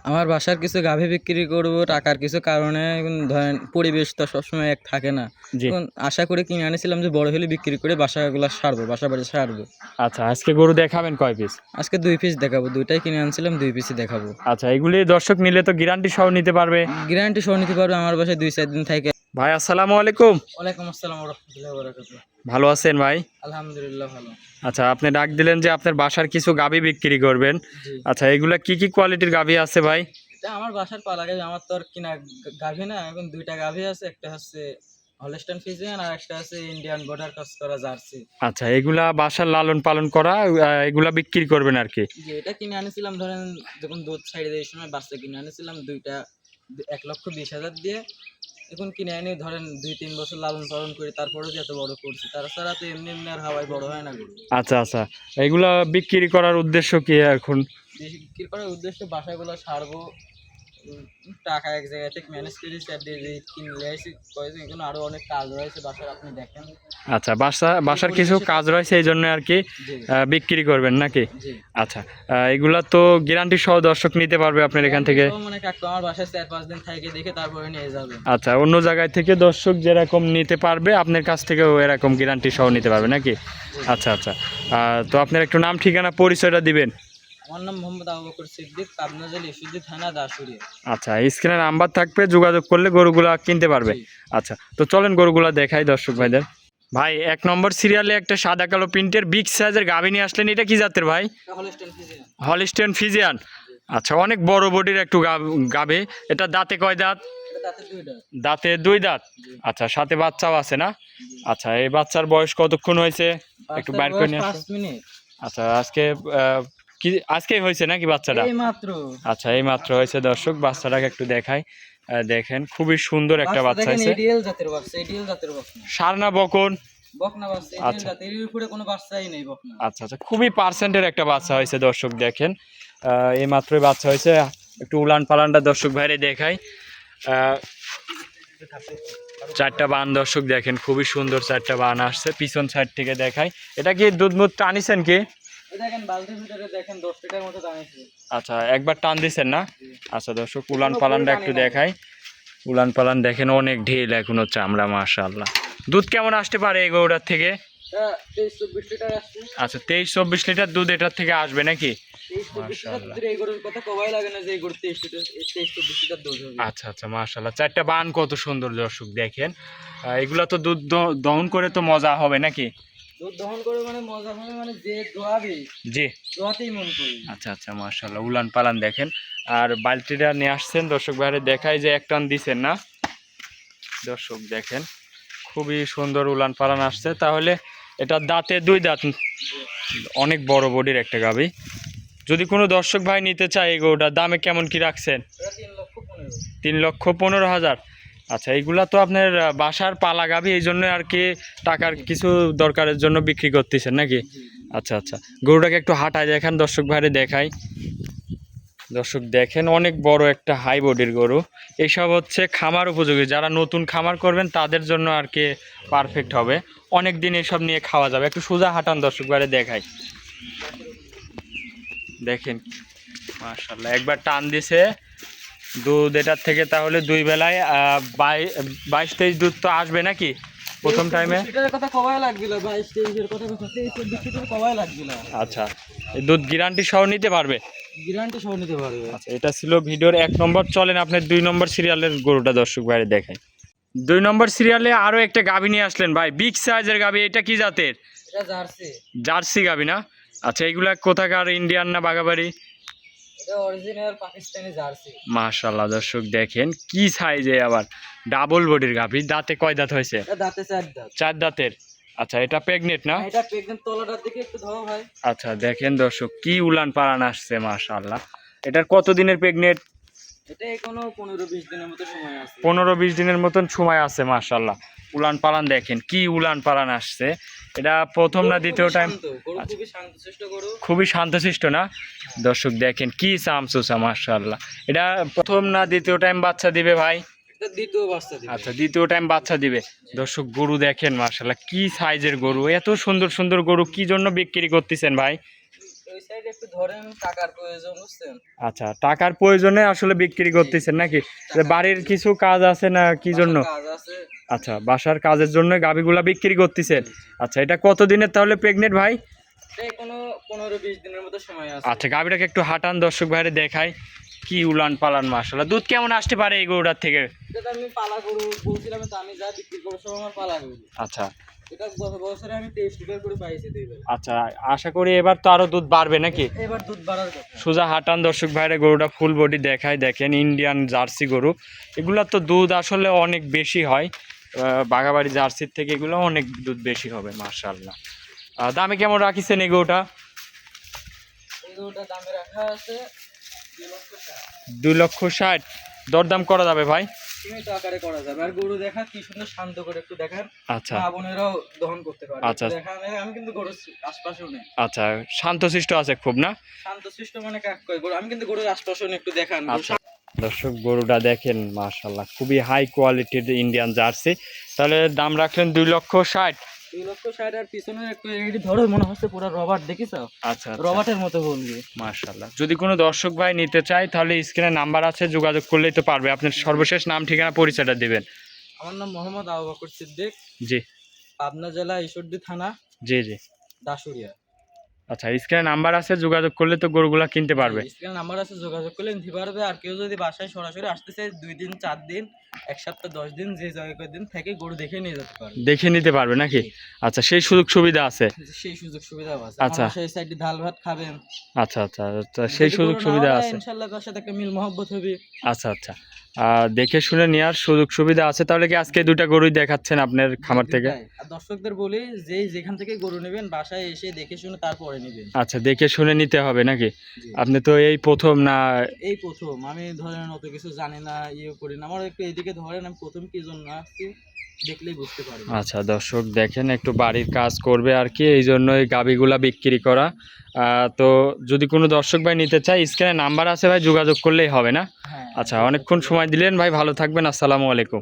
আমার বাসার কিছু গাভী বিক্রি করব টাকার কিছু কারণে। এখন ধরেন পরিবেশ তো সবসময় এক থাকে না। জি। এখন আশা করে কিনে আনিছিলাম যে বড় হলে বিক্রি করে বাসাগুলো সারবো, বাসা বাড়ি সারবো। আচ্ছা, আজকে গরু দেখাবেন কয় পিস? আজকে 2 পিস দেখাবো, দুইটাই কিনে আনছিলাম, 2 পিসই দেখাবো। আচ্ছা, এগুলি দর্শক নিলে তো গ্যারান্টি সহ নিতে পারবে? গ্যারান্টি সহ নিতে পারবে, আমার বাসায় 2-4 দিন থাকে। ভাই আসসালামু আলাইকুম। ওয়ালাইকুম আসসালাম ওয়া রাহমাতুল্লাহি ওয়া বারাকাতুহু। ভালো আছেন ভাই? আলহামদুলিল্লাহ ভালো। আচ্ছা, আপনি ডাক দিলেন যে আপনার বাসার কিছু গাভী বিক্রি করবেন। জি, আচ্ছা, এগুলা কি কি কোয়ালিটির গাভী আছে ভাই? এটা আমার বাসার পালা গাভী, আমার তো আর কিনা গাভী না। এখন দুইটা গাভী আছে, একটা হচ্ছে হলস্টাইন ফ্রিজিয়ান আর একটা আছে ইন্ডিয়ান বর্ডার ক্রস করা জার্সি। আচ্ছা, এগুলা বাসার লালন পালন করা, এগুলা বিক্রি করবেন আর কি? যে এটা কিনে আনিছিলাম ধরেন যখন দুধ ছাড়িয়ে দেওয়ার সময় বাচ্চা কিনে আনিছিলাম দুইটা 1,20,000 দিয়ে। এখন কিনে আনি ধরেন 2-3 বছর লালন পালন করে তারপরেও যে এত বড় করছি, তাছাড়া তো এমনি এমনি আর হাওয়ায় বড় হয় না গরু। আচ্ছা আচ্ছা, এগুলা বিক্রি করার উদ্দেশ্য কি এখন? বিক্রি করার উদ্দেশ্যে বাসাগুলো সারবো। টাকা এক জায়গা থেকে ম্যানেজ করে স্যার দিয়ে যে কিনলে আসি কয়েছে, এখানে আরো অনেক কাজ রয়েছে বাসার, আপনি দেখেন। আচ্ছা, বাসার কিছু কাজ রয়েছে এই জন্য আর কি জি বিক্রি করবেন নাকি? জি। আচ্ছা, এগুলা তো গ্যারান্টি সহ দর্শক নিতে পারবে আপনার এখান থেকে? মানে কাকু আমার বাসায় 4-5 দিন থেকে দেখে তারপরে নিয়ে যাবে। আচ্ছা, অন্য জায়গায় থেকে দর্শক যেরকম নিতে পারবে আপনার কাছ থেকেও এরকম গ্যারান্টি সহ নিতে পারবে নাকি? আচ্ছা আচ্ছা, তো আপনার একটু নাম ঠিকানা পরিচয়টা দিবেন। আমার নাম মোহাম্মদ আবু বকর সিদ্দিক, পাবনা জেলা ঈশ্বরদী থানা দাসুরিয়া। আচ্ছা, স্ক্রিনে নাম্বার থাকবে, যোগাযোগ করলে গরুগুলা কিনতে পারবে। জি। আচ্ছা, তো চলেন গরুগুলা দেখাই দর্শক ভাইদের। ভাই, 1 নম্বর সিরিয়ালে একটা সাদা কালো প্রিন্টের বিগ সাইজের গাভী নিয়ে আসলেন, এটা কি জাতের ভাই? Holstein Friesian. Holstein Friesian. আচ্ছা, অনেক বড় বডির একটু গাভী। এটা দাঁতে কয় দাঁত? এটা দাঁতের দুইটা। দাঁতে 2 দাঁত। জি। আচ্ছা, সাথে বাচ্চাও আছে না? জি। আচ্ছা, এই বাচ্চার বয়স কতক্ষণ হয়েছে? একটু বাচ্চার বাইর করে বয়স নিয়ে 5 আসুন। মিনিট। আচ্ছা, কি আজকেই হয়েছে নাকি বাচ্চাটা? এই মাত্র। আচ্ছা, এই মাত্র হয়েছে দর্শক, বাচ্চাটাকে একটু দেখাই। দেখেন খুবই সুন্দর একটা বাচ্চা দেখেন হয়েছে। এডিএল জাতের বাচ্চা, এডিএল জাতের বকনা। ষাঁড় না বকন? বকনা বাচ্চা, এডিএল আচ্ছা জাতের, এর উপরে কোনো বাচ্চাই নেই বকনা। আচ্ছা আচ্ছা, খুবই পার্সেন্টের একটা বাচ্চা হয়েছে দর্শক দেখেন। এই মাত্রই বাচ্চা হয়েছে। একটু উলান পালানটা দর্শক ভাইরে দেখাই। আহ, 4টা বান দর্শক দেখেন, খুবই সুন্দর 4টা বান আসছে। পিছন সাইড থেকে দেখাই। এটা কি দুধ মুধ টানিছেন কি? এই দেখেন বালতির ভিতরে দেখেন 10 লিটার মতো দাঁড়িয়েছে। আচ্ছা, একবার টান দিছেন না? জি। আচ্ছা দর্শক, উলান এখনো পালানটা পুরো একটু টানি নাই। দেখাই। উলান পালান দেখেন, অনেক ঢিল এখনো চামড়া, মাশাআল্লাহ। দুধ কেমন আসতে পারে এই গরুটার থেকে? এটা 23-24 লিটার আসছে। আচ্ছা, 23-24 লিটার দুধ এটার থেকে আসবে নাকি? 23-24 লিটার মাশাআল্লাহ। দুধের এই গরুর কথা কবাই লাগে না যে এই গরু 23-24 লিটার দুধ হবে। আচ্ছা আচ্ছা, মাশাআল্লাহ। 4টা বান কত সুন্দর দর্শক দেখেন। এগুলা তো দুধ দহন করে তো মজা হবে নাকি? দুধ দহন করে মানে মজা হবে, মানে যে দোয়াবে জি। দোয়াতেই মন করি। আচ্ছা আচ্ছা, মাশাআল্লাহ, উলান পালান দেখেন। আর বালতিটা নিয়ে আসছেন দর্শক বাইরে দেখাই, যে 1 টান দিছেন না? দর্শক দেখেন, খুবই সুন্দর উলান পালান আসছে। তাহলে এটা দাঁতে 2 দাঁত, অনেক বড় বডির একটা গাভী। যদি কোনো দর্শক ভাই নিতে চায় এই গরুটার দামে কেমন কি রাখছেন? এটা 3,15,000। 3,15,000। আচ্ছা, এইগুলা তো আপনার বাসার পালা গাভী, এই জন্য আর কি টাকার কিছু দরকারের জন্য বিক্রি করতেছেন নাকি? জি। আচ্ছা আচ্ছা, গরুটাকে একটু হাঁটায় দেখান দর্শক ভাইরে দেখাই। দর্শক দেখেন, অনেক বড় একটা হাই বডির গরু। এইসব হচ্ছে খামার উপযোগী, যারা নতুন খামার করবেন তাদের জন্য আর কি পারফেক্ট হবে। অনেক দিন এসব নিয়ে খাওয়া যাবে। একটু সোজা হাঁটান দর্শক ভাইরে দেখাই। দেখেন মাশাআল্লাহ, একবার টান দিছে দুধ এটার থেকে, তাহলে 2 বেলায় 22-23 দুধ তো আসবে নাকি প্রথম টাইমে? 23-24 লিটারের কথা কবাই লাগছিল, 22-23 এর কথা 23-24 লিটার কবাই লাগছিল। আচ্ছা, এই দুধ গ্যারান্টি সহ নিতে পারবে? গ্যারান্টি সহ নিতে পারবে। আচ্ছা, এটা ছিল ভিডিওর 1 নম্বর। চলেন আপনার 2 নম্বর সিরিয়ালের গরুটা দর্শক বাইরে দেখাই। 2 নম্বর সিরিয়ালে আরো একটা গাভী নিয়ে আসলেন ভাই, বিগ সাইজের গাভী। এটা কি জাতের? এটা জার্সি। জার্সি গাভী না? আচ্ছা, এগুলা কোথাকার, ইন্ডিয়ান না বাগাবাড়ি? এটা অরিজিনাল পাকিস্তানি জার্সি। মাশাআল্লাহ দর্শক দেখেন, কি সাইজে, আবার ডাবল বডির গাভী। দাঁতে কয় দাঁত হয়েছে? এটা দাঁতে 4 দাঁত। 4 দাঁতের। আচ্ছা, এটা প্রেগনেন্ট না? এটা প্রেগন্যান্ট, তলাটার দিকে একটু ধরো ভাই। আচ্ছা, দেখেন দর্শক, কি উলান পালান আসছে, মাশাআল্লাহ। এটার কত দিনের প্রেগনেন্ট? এটা এখনো 15-20 দিনের মতো সময় আছে। 15-20 দিনের মতন সময় আছে, মাশাআল্লাহ। উলান পালান দেখেন, কি উলান পালান আসছে। এটা প্রথম না দ্বিতীয় টাইম? গরু খুবই শান্তশিষ্ট গরু। খুবই শান্তশিষ্ট না? দর্শক দেখেন কি চামচুচা, মাশাআল্লাহ। এটা প্রথম না দ্বিতীয় টাইম বাচ্চা দিবে ভাই? এটা দ্বিতীয় বাচ্চা দিবে। আচ্ছা, দ্বিতীয় টাইম বাচ্চা দিবে। দর্শক গরু দেখেন, মাশাআল্লাহ, কি সাইজের গরু। এত সুন্দর সুন্দর গরু কি জন্য বিক্রি করতেছেন ভাই? ওই ওই সাইডে একটু ধরেন টাকার প্রয়োজন, বুঝছেন? আচ্ছা, টাকার প্রয়োজনে আসলে বিক্রি করতেছেন নাকি? যে বাড়ির কিছু কাজ আছে না কি জন্য? বাসার কাজ আছে। আচ্ছা, বাসার কাজের জন্য গাভীগুলা বিক্রি করতেছেন। আচ্ছা, এটা কতদিনের তাহলে প্রেগনেন্ট ভাই? এই কোনো 15-20 দিনের মতো সময় আছে। আচ্ছা, গাভীটাকে একটু হাঁটান দর্শক ভাইরে দেখাই। কি উলান পালান মাশাআল্লাহ। দুধ কেমন আসতে পারে এই গরুটার থেকে? এটা তো আমি পালা গরু বলছিলাম, তো আমি যা বিক্রি করবো সব আমার পালা গরু। আচ্ছা এটা গত বছরে আমি 23 লিটার করে পাইছি দুইবার। আচ্ছা, আশা করি এবার তো আরো দুধ বাড়বে নাকি? এবার দুধ বাড়ার কথা। সোজা হাঁটান দর্শক ভাইরে, গরুটা ফুল বডি দেখায়, দেখেন ইন্ডিয়ান জার্সি গরু। এগুলা তো দুধ আসলে অনেক বেশি হয়, বাঘাবাড়ি জার্সির থেকে এগুলো অনেক দুধ বেশি হবে মাশাআল্লাহ। দামে কেমন রাখিছেন এই গরুটা? এই গরুটার দামে রাখা আছে 2,60,000। 2,60,000 দরদাম করা যাবে ভাই? সীমিত আকারে করা যাবে। আর গরু দেখা কি সুন্দর শান্ত করে একটু দেখান, আচ্ছা মা বোনেরাও দহন করতে পারে। আচ্ছা দেখান, আমি কিন্তু গরুর আশপাশেও নেই। আচ্ছা, শান্তশিষ্ট আছে খুব না? শান্তশিষ্ট মানে কাক কয় গরু, আমি কিন্তু গরুর আশপাশেও নেই, একটু দেখান। আচ্ছা দর্শক, গরুটা দেখেন মাশাআল্লাহ, খুবই হাই কোয়ালিটির ইন্ডিয়ান জার্সি। তাহলে দাম রাখলেন 2,60,000। 2,60,000 আর পিছনে একটু এটি ধরো, মনে হচ্ছে পুরো রবার্ট, দেখিস আচ্ছা রবার্টের মতো বলবি। মাশাআল্লাহ। যদি কোনো দর্শক ভাই নিতে চায় তাহলে স্ক্রিনে নাম্বার আছে, যোগাযোগ করলেই তো পারবে। আপনার সর্বশেষ নাম ঠিকানা পরিচয়টা দিবেন। আমার নাম মোহাম্মদ আবু বকর সিদ্দিক, জি পাবনা জেলা ঈশ্বরদী থানা, জি জি। দাসুরিয়া। আচ্ছা, স্ক্রিনে নাম্বার আছে, যোগাযোগ করলে তো গরুগুলা কিনতে পারবে। স্ক্রিনে নাম্বার আছে, যোগাযোগ করলে নিতে পারবে। আর কেউ যদি বাসায় সরাসরি আসতে চায় 2 দিন 4 দিন 1 সপ্তাহ 10 দিন যে জায়গায় কয়েকদিন থেকে গরু দেখে নিয়ে যেতে পারবে। দেখে নিতে পারবে নাকি? আচ্ছা, সেই সুযোগ সুবিধা আছে? সেই সুযোগ সুবিধাও আছে। আচ্ছা। আমার সেই সাইডে ডাল ভাত খাবেন। আচ্ছা আচ্ছা আচ্ছা, সেই সুযোগ সুবিধা আছে। ইনশাআল্লাহ তার সাথে একটা মিল মহব্বত হবে। আচ্ছা আচ্ছা, দেখে শুনে নেওয়ার সুযোগ সুবিধা আছে। তাহলে কি আজকে দুইটা গরুই দেখাচ্ছেন আপনার খামার থেকে? আর দর্শকদের বলি যে যেখান থেকে গরু নেবেন বাসায় এসে দেখে শুনে তারপরে নেবেন। আচ্ছা, দেখে শুনে নিতে হবে নাকি? জি। আপনি তো এই প্রথম না? এই প্রথম, আমি ধরেন অত কিছু জানি না, ইয়ে করি না। আমার একটু এইদিকে ধরেন, আমি প্রথম কি জন্য আসছি দেখলেই বুঝতে পারবেন। আচ্ছা দর্শক দেখেন, একটু বাড়ির কাজ করবে আর কি, এই জন্যই গাবিগুলা বিক্রি করা। তো যদি কোনো দর্শক ভাই নিতে চায়, স্ক্রিনে নাম্বার আছে ভাই, যোগাযোগ করলেই হবে না? হ্যাঁ। আচ্ছা, অনেকক্ষণ সময় দিলেন ভাই, ভালো থাকবেন, আসসালামু আলাইকুম।